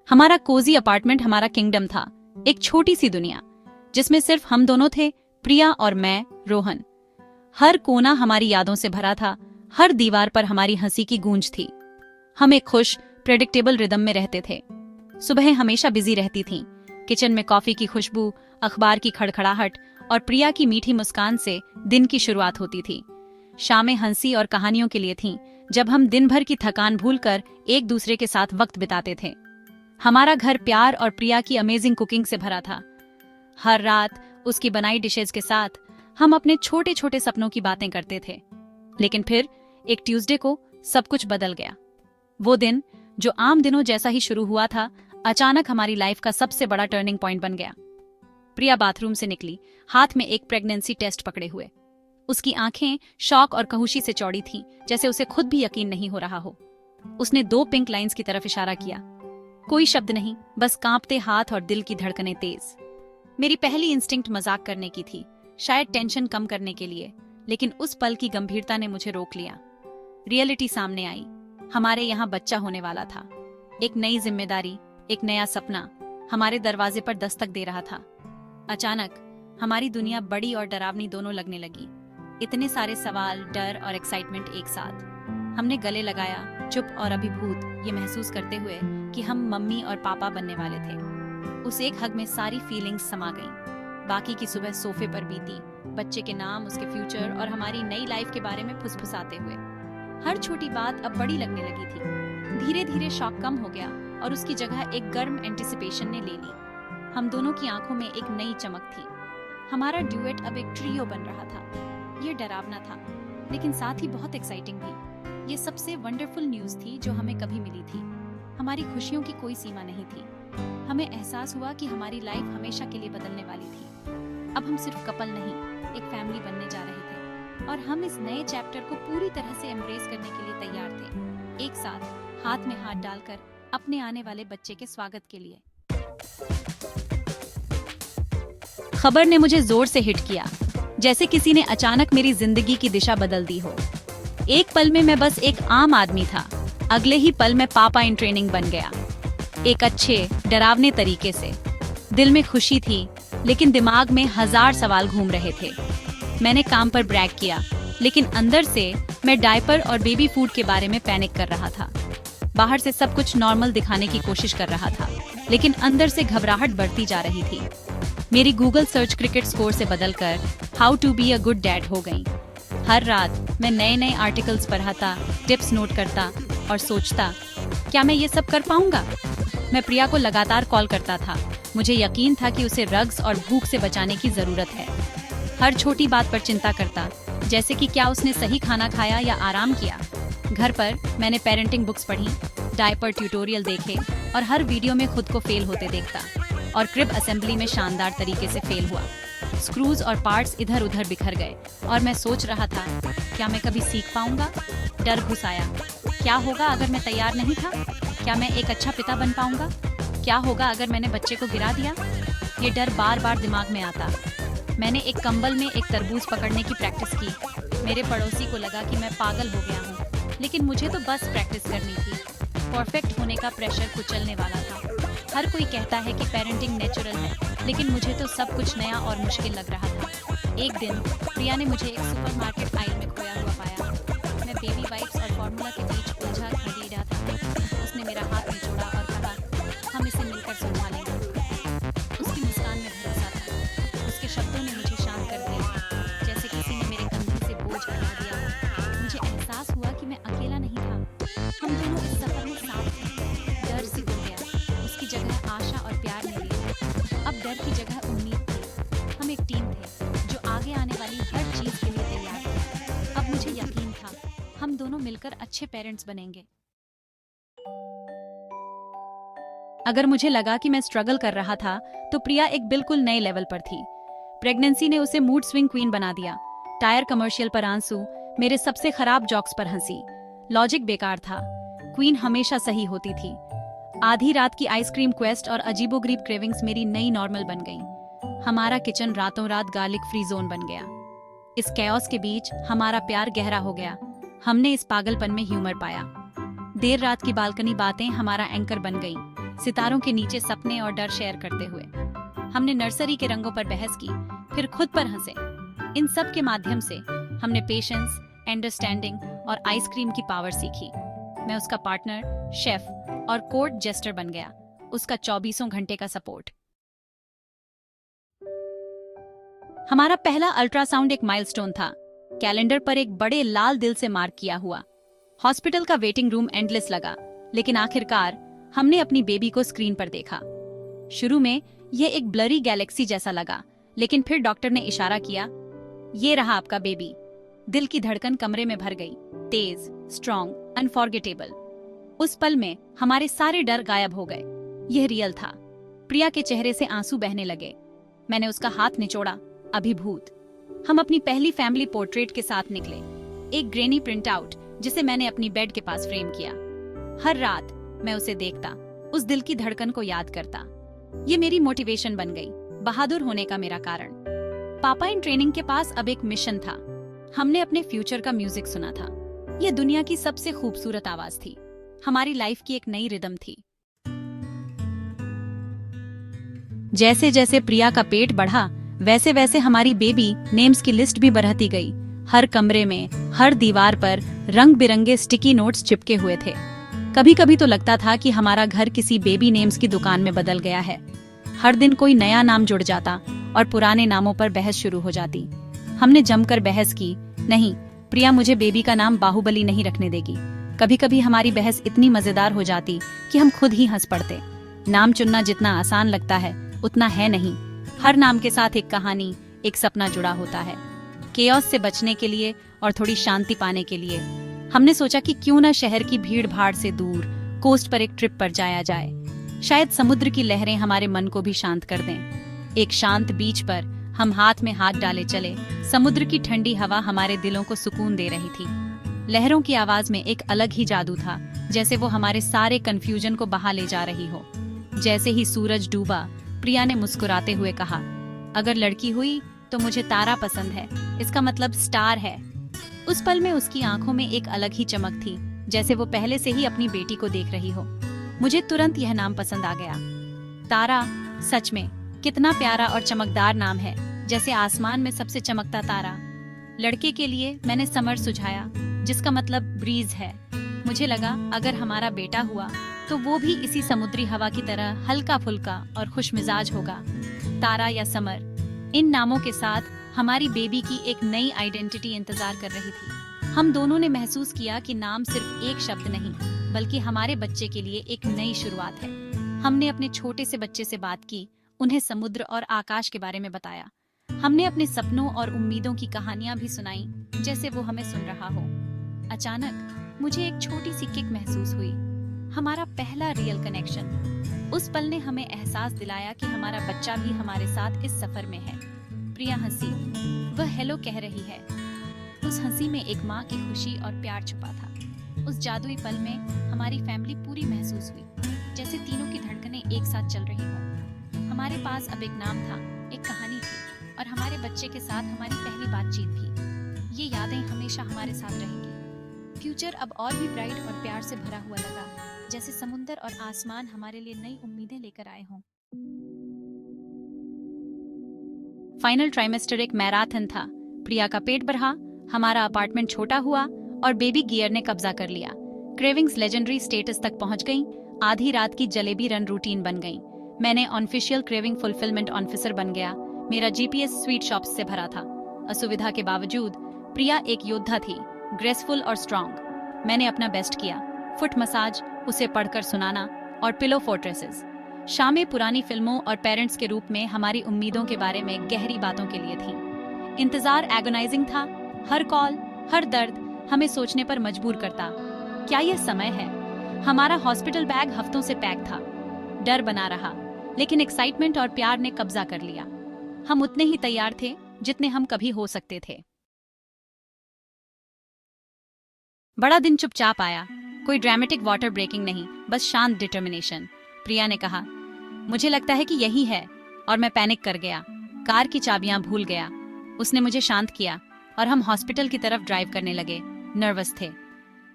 हमारा Cozi apartment हमारा kingdom था, एक छोटी सी दुनिया जिसमें सिर्फ हम दोनों थे, प्रिया और मैं, रोहन। हर कोना हमारी यादों से भरा था, हर दीवार पर हमारी हंसी की गूंज थी। हम एक खुश, प्रेडिक्टेबल रिदम में रहते थे। सुबह हमेशा बिजी रहती थीं, किचन में कॉफी की खुशबू, अखबार की खड़खड़ाहट और प्रिया की मीठी मुस्कान से दिन की शुरुआत होती थी। शामें हंसी और कहानियों के लिए थीं, जब हम दिन भर की थकान भूलकर एक दूसरे के साथ वक्त बिताते थे। हमारा घर प्यार और प्रिया की अमेजिंग कुकिंग से भरा था। हर रात उसकी बनाई डिशेज के साथ हम अपने छोटे छोटे सपनों की बातें करते थे। लेकिन फिर एक ट्यूसडे को सब कुछ बदल गया। वो दिन जो आम दिनों जैसा ही शुरू हुआ था, अचानक हमारी लाइफ का सबसे बड़ा टर्निंग पॉइंट बन गया। प्रिया बाथरूम से निकली, हाथ में एक प्रेगनेंसी टेस्ट पकड़े हुए। उसकी आंखें शौक और कहुशी से चौड़ी थीं, जैसे उसे खुद भी यकीन नहीं हो रहा हो। उसने 2 पिंक लाइंस की तरफ इशारा किया। कोई शब्द नहीं, बस कांपते हाथ और दिल की धड़कनें तेज। मेरी पहली इंस्टिंक्ट मजाक करने की थी, शायद टेंशन कम करने के लिए, लेकिन उस पल की गंभीरता ने मुझे रोक लिया। रियलिटी सामने आई। हमारे यहाँ बच्चा होने वाला था। एक नई जिम्मेदारी, एक नया सपना हमारे दरवाजे पर दस्तक दे रहा था। अचानक हमारी दुनिया बड़ी और डरावनी दोनों लगने लगी। इतने सारे सवाल, डर और एक्साइटमेंट एक साथ। हमने गले लगाया, चुप और अभिभूत, ये महसूस करते हुए कि हम मम्मी और पापा बनने वाले थे। उस एक हग में सारी फीलिंग्स समा गईं। बाकी की सुबह सोफे पर बीती, बच्चे के नाम, उसके फ्यूचर और हमारी नई लाइफ के बारे में फुसफुसाते हुए। हर छोटी बात अब बड़ी लगने लगी थी। धीरे धीरे शॉक कम हो गया और उसकी जगह एक गर्म एंटिसिपेशन ने ले ली। हम दोनों की आंखों में एक नई चमक थी। हमारा ड्यूएट अब एक ट्रियो बन रहा था। ये डरावना था, लेकिन साथ ही बहुत एक्साइटिंग भी। ये सबसे वंडरफुल न्यूज़ थी जो हमें कभी मिली थी। हमारी खुशियों की कोई सीमा नहीं थी। हमें एहसास हुआ कि हमारी लाइफ हमेशा के लिए बदलने वाली थी। अब हम सिर्फ कपल नहीं, एक फैमिली बनने जा रहे थे और हम इस नए चैप्टर को पूरी तरह से एम्ब्रेस करने के लिए तैयार थे, एक साथ हाथ में हाथ डालकर अपने आने वाले बच्चे के स्वागत के लिए। खबर ने मुझे जोर से हिट किया, जैसे किसी ने अचानक मेरी जिंदगी की दिशा बदल दी हो। एक पल में मैं बस एक आम आदमी था, अगले ही पल में पापा इन ट्रेनिंग बन गया। एक अच्छे, डरावने तरीके से। दिल में खुशी थी, लेकिन दिमाग में 1000 सवाल घूम रहे थे। मैंने काम पर ब्रैग किया, लेकिन अंदर से मैं डायपर और बेबी फूड के बारे में पैनिक कर रहा था। बाहर से सब कुछ नॉर्मल दिखाने की कोशिश कर रहा था, लेकिन अंदर से घबराहट बढ़ती जा रही थी। मेरी गूगल सर्च क्रिकेट स्कोर से बदलकर how to be a good dad हो गई। हर रात मैं नए नए आर्टिकल्स पढ़ता, टिप्स नोट करता और सोचता, क्या मैं ये सब कर पाऊंगा? मैं प्रिया को लगातार कॉल करता था। मुझे यकीन था कि उसे रग्स और भूख से बचाने की जरूरत है। हर छोटी बात पर चिंता करता, जैसे कि क्या उसने सही खाना खाया या आराम किया। घर पर मैंने पेरेंटिंग बुक्स पढ़ी, डायपर ट्यूटोरियल देखे और हर वीडियो में खुद को फेल होते देखता और क्रिब असेंबली में शानदार तरीके से फेल हुआ। स्क्रूज और पार्ट्स इधर उधर बिखर गए और मैं सोच रहा था, क्या मैं कभी सीख पाऊंगा? डर घुस आया। क्या होगा अगर मैं तैयार नहीं था? क्या मैं एक अच्छा पिता बन पाऊंगा? क्या होगा अगर मैंने बच्चे को गिरा दिया? ये डर बार बार दिमाग में आता। मैंने एक कंबल में एक तरबूज पकड़ने की प्रैक्टिस की। मेरे पड़ोसी को लगा कि मैं पागल हो गया हूँ, लेकिन मुझे तो बस प्रैक्टिस करनी थी। परफेक्ट होने का प्रेशर कुचलने वाला था। हर कोई कहता है कि पेरेंटिंग नेचुरल है, लेकिन मुझे तो सब कुछ नया और मुश्किल लग रहा था। एक दिन प्रिया ने मुझे एक सुपरमार्केट आइल में खोया हुआ पाया। मैं बेबी वाइप्स और फॉर्मूला के बीच उलझा खड़ी रहा था। उसने मेरा हाथ निचोड़ा और कहा, हम इसे मिलकर सुलझा लेंगे। उसकी मुस्कान में भरोसा था। उसके शब्दों ने मुझे शांत कर दिया, जैसे किसी ने मेरे कंधे से बोझ हटा दिया। मुझे एहसास हुआ कि मैं अकेला नहीं था। हम दोनों इस सफर में साथ थे। डर सिकुड़ गया, उसकी जगह आशा और प्यार ने ली। अब डर की जगह उम्मीद थी। हम एक टीम थे जो आगे आने वाली हर चीज के लिए तैयार थे। अब मुझे यकीन था, हम दोनों मिलकर अच्छे पेरेंट्स बनेंगे। अगर मुझे लगा कि मैं स्ट्रगल कर रहा था, तो प्रिया एक बिल्कुल नए लेवल पर थी। प्रेगनेंसी ने उसे मूड स्विंग क्वीन बना दिया। टायर कमर्शियल पर आंसू, मेरे सबसे खराब जॉक्स पर हंसी। लॉजिक बेकार था, क्वीन हमेशा सही होती थी। आधी रात की आइसक्रीम क्वेस्ट और अजीबोगरीब क्रेविंग्स मेरी नई नॉर्मल बन गईं। हमारा किचन रातों रात गार्लिक फ्री जोन बन गया। इस कैओस के बीच हमारा प्यार गहरा हो गया। हमने इस पागलपन में ह्यूमर पाया। देर रात की बालकनी बातें हमारा एंकर बन गईं। सितारों के नीचे सपने और डर शेयर करते हुए। हमने नर्सरी के रंगों पर बहस की, फिर खुद पर हंसे। इन सब के माध्यम से हमने पेशेंस, अंडरस्टैंडिंग और आइसक्रीम की पावर सीखी। मैं उसका पार्टनर, शेफ और कोर्ट जेस्टर बन गया, उसका 24 घंटे का सपोर्ट। हमारा पहला अल्ट्रासाउंड एक माइलस्टोन था, कैलेंडर पर एक बड़े लाल दिल से मार्क किया हुआ। हॉस्पिटल का वेटिंग रूम एंडलेस लगा, लेकिन आखिरकार हमने अपनी बेबी को स्क्रीन पर देखा। शुरू में यह एक ब्लरी गैलेक्सी जैसा लगा, लेकिन फिर डॉक्टर ने इशारा किया, ये रहा आपका बेबी। दिल की धड़कन कमरे में भर गई, तेज, स्ट्रॉन्ग, अनफॉरगेटेबल। उस पल में हमारे सारे डर गायब हो गए। यह रियल था। प्रिया के चेहरे से आंसू बहने लगे। मैंने उसका हाथ निचोड़ा, अभिभूत। हम अपनी पहली फैमिली पोर्ट्रेट के साथ निकले, एक ग्रेनी प्रिंट आउट जिसे मैंने अपनी बेड के पास फ्रेम किया। हर रात मैं उसे देखता, उस दिल की धड़कन को याद करता। ये मेरी मोटिवेशन बन गई, बहादुर होने का मेरा कारण। पापा इन ट्रेनिंग के पास अब एक मिशन था। हमने अपने फ्यूचर का म्यूजिक सुना था। यह दुनिया की सबसे खूबसूरत आवाज थी, हमारी लाइफ की एक नई रिदम थी। जैसे जैसे प्रिया का पेट बढ़ा, वैसे वैसे हमारी बेबी नेम्स की लिस्ट भी बढ़ती गई। हर कमरे में, हर दीवार पर रंग बिरंगे स्टिकी नोट्स चिपके हुए थे। कभी कभी तो लगता था कि हमारा घर किसी बेबी नेम्स की दुकान में बदल गया है। हर दिन कोई नया नाम जुड़ जाता और पुराने नामों पर बहस शुरू हो जाती। हमने जमकर बहस की, नहीं, प्रिया मुझे बेबी का नाम बाहुबली नहीं रखने देगी। कभी कभी हमारी बहस इतनी मजेदार हो जाती कि हम खुद ही हंस पड़ते। नाम चुनना जितना आसान लगता है, उतना है नहीं। हर नाम के साथ एक कहानी, एक सपना जुड़ा होता है। केओस से बचने के लिए और थोड़ी शांति पाने के लिए हमने सोचा कि क्यों न शहर की भीड़ भाड़ से दूर कोस्ट पर एक ट्रिप पर जाया जाए। शायद समुद्र की लहरें हमारे मन को भी शांत कर दें। एक शांत बीच पर हम हाथ में हाथ डाले चले। समुद्र की ठंडी हवा हमारे दिलों को सुकून दे रही थी। लहरों की आवाज में एक अलग ही जादू था, जैसे वो हमारे सारे कंफ्यूजन को बहा ले जा रही हो। जैसे ही सूरज डूबा, प्रिया ने मुस्कुराते हुए कहा, अगर लड़की हुई तो मुझे तारा पसंद है, इसका मतलब स्टार है। उस पल में उसकी आंखों में एक अलग ही चमक थी, जैसे वो पहले से ही अपनी बेटी को देख रही हो। मुझे तुरंत यह नाम पसंद आ गया। तारा, सच में कितना प्यारा और चमकदार नाम है, जैसे आसमान में सबसे चमकता तारा। लड़के के लिए मैंने समर सुझाया, जिसका मतलब ब्रीज है। मुझे लगा अगर हमारा बेटा हुआ तो वो भी इसी समुद्री हवा की तरह हल्का फुल्का और खुशमिजाज होगा। तारा या समर, इन नामों के साथ हमारी बेबी की एक नई आइडेंटिटी इंतजार कर रही थी। हम दोनों ने महसूस किया कि नाम सिर्फ एक शब्द नहीं, बल्कि हमारे बच्चे के लिए एक नई शुरुआत है। हमने अपने छोटे से बच्चे से बात की, उन्हें समुद्र और आकाश के बारे में बताया। हमने अपने सपनों और उम्मीदों की कहानियां भी सुनाई, जैसे वो हमें सुन रहा हो। अचानक मुझे एक छोटी सी किक महसूस हुई, हमारा पहला रियल कनेक्शन। उस पल ने हमें एहसास दिलाया कि हमारा बच्चा भी हमारे साथ इस सफर में है। प्रिया हंसी, वह हेलो कह रही है। उस हंसी में एक माँ की खुशी और प्यार छुपा था। उस जादुई पल में हमारी फैमिली पूरी महसूस हुई, जैसे तीनों की धड़कनें एक साथ चल रही हों। हमारे पास अब एक नाम था, एक कहानी थी, और हमारे बच्चे के साथ हमारी पहली बातचीत भी। ये यादें हमेशा हमारे साथ रहेंगी। फ्यूचर अब और भी ब्राइट और प्यार से भरा हुआ लगा, जैसे समुंदर और आसमान हमारे लिए नई उम्मीदें लेकर आए हों। फाइनल ट्राइमेस्टर एक मैराथन था। प्रिया का पेट बढ़ा, हमारा अपार्टमेंट छोटा हुआ और बेबी गियर ने कब्जा कर लिया। क्रेविंग्स लेजेंडरी स्टेटस तक पहुंच गईं। आधी रात की जलेबी रन रूटीन बन गई। मैंने ऑफिशियल क्रेविंग फुलफिलमेंट ऑफिसर बन गया। मेरा जीपीएस स्वीट शॉप्स से भरा था। असुविधा के बावजूद प्रिया एक योद्धा थी, ग्रेसफुल और स्ट्रॉन्ग। मैंने अपना बेस्ट किया। फुट मसाज, उसे पढ़कर सुनाना और पिलो फोर्ट्रेसेस। शामें पुरानी फिल्मों और पेरेंट्स के रूप में हमारी उम्मीदों के बारे में गहरी बातों के लिए थी। इंतजार एगोनाइजिंग था। हर कॉल, हर दर्द हमें सोचने पर मजबूर करता, क्या यह समय है? हमारा हॉस्पिटल बैग हफ्तों से पैक था। डर बना रहा, लेकिन एक्साइटमेंट और प्यार ने कब्जा कर लिया। हम उतने ही तैयार थे जितने हम कभी हो सकते थे। बड़ा दिन चुपचाप आया। कोई ड्रामेटिक वाटर ब्रेकिंग नहीं, बस शांत डिटर्मिनेशन। प्रिया ने कहा, मुझे लगता है कि यही है, और मैं पैनिक कर गया। कार की चाबियां भूल गया। उसने मुझे शांत किया और हम हॉस्पिटल की तरफ ड्राइव करने लगे। नर्वस थे।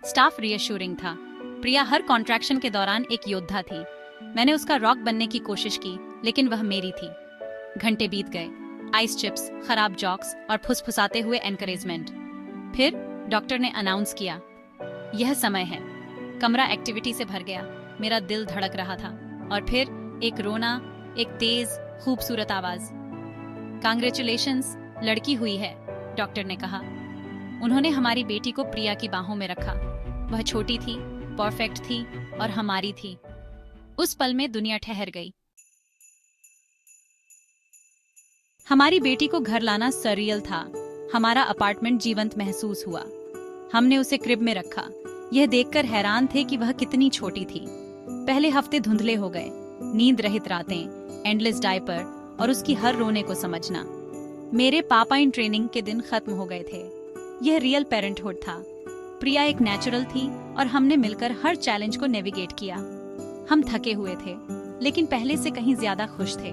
स्टाफ रीअश्योरिंग था। प्रिया हर कॉन्ट्रैक्शन के दौरान एक योद्धा थी। मैंने उसका रॉक बनने की कोशिश की, लेकिन वह मेरी थी। घंटे बीत गए, आइस चिप्स, खराब जॉक्स और फुसफुसाते हुए एनकरेजमेंट। फिर डॉक्टर ने अनाउंस किया, यह समय है। कमरा एक्टिविटी से भर गया, मेरा दिल धड़क रहा था। और फिर एक रोना, एक तेज खूबसूरत आवाज। कांग्रेचुलेशंस, लड़की हुई है, डॉक्टर ने कहा। उन्होंने हमारी बेटी को प्रिया की बाहों में रखा। वह छोटी थी, परफेक्ट थी और हमारी थी। उस पल में दुनिया ठहर गई। हमारी बेटी को घर लाना सररियल था। हमारा अपार्टमेंट जीवंत महसूस हुआ। हमने उसे क्रिब में रखा, यह देखकर हैरान थे कि वह कितनी छोटी थी। पहले हफ्ते धुंधले हो गए, नींद रहित रातें, एंडलेस डायपर और उसकी हर रोने को समझना। मेरे पापा इन ट्रेनिंग के दिन खत्म हो गए थे। यह रियल पेरेंटहुड था। प्रिया एक नेचुरल थी और हमने मिलकर हर चैलेंज को नेविगेट किया। हम थके हुए थे, लेकिन पहले से कहीं ज्यादा खुश थे।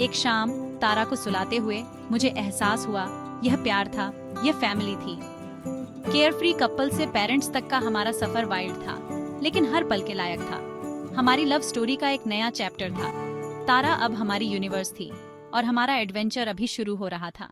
एक शाम तारा को सुलाते हुए मुझे एहसास हुआ, यह प्यार था, यह फैमिली थी। केयरफ्री कपल से पेरेंट्स तक का हमारा सफर वाइल्ड था, लेकिन हर पल के लायक था। हमारी लव स्टोरी का एक नया चैप्टर था। तारा अब हमारी यूनिवर्स थी और हमारा एडवेंचर अभी शुरू हो रहा था।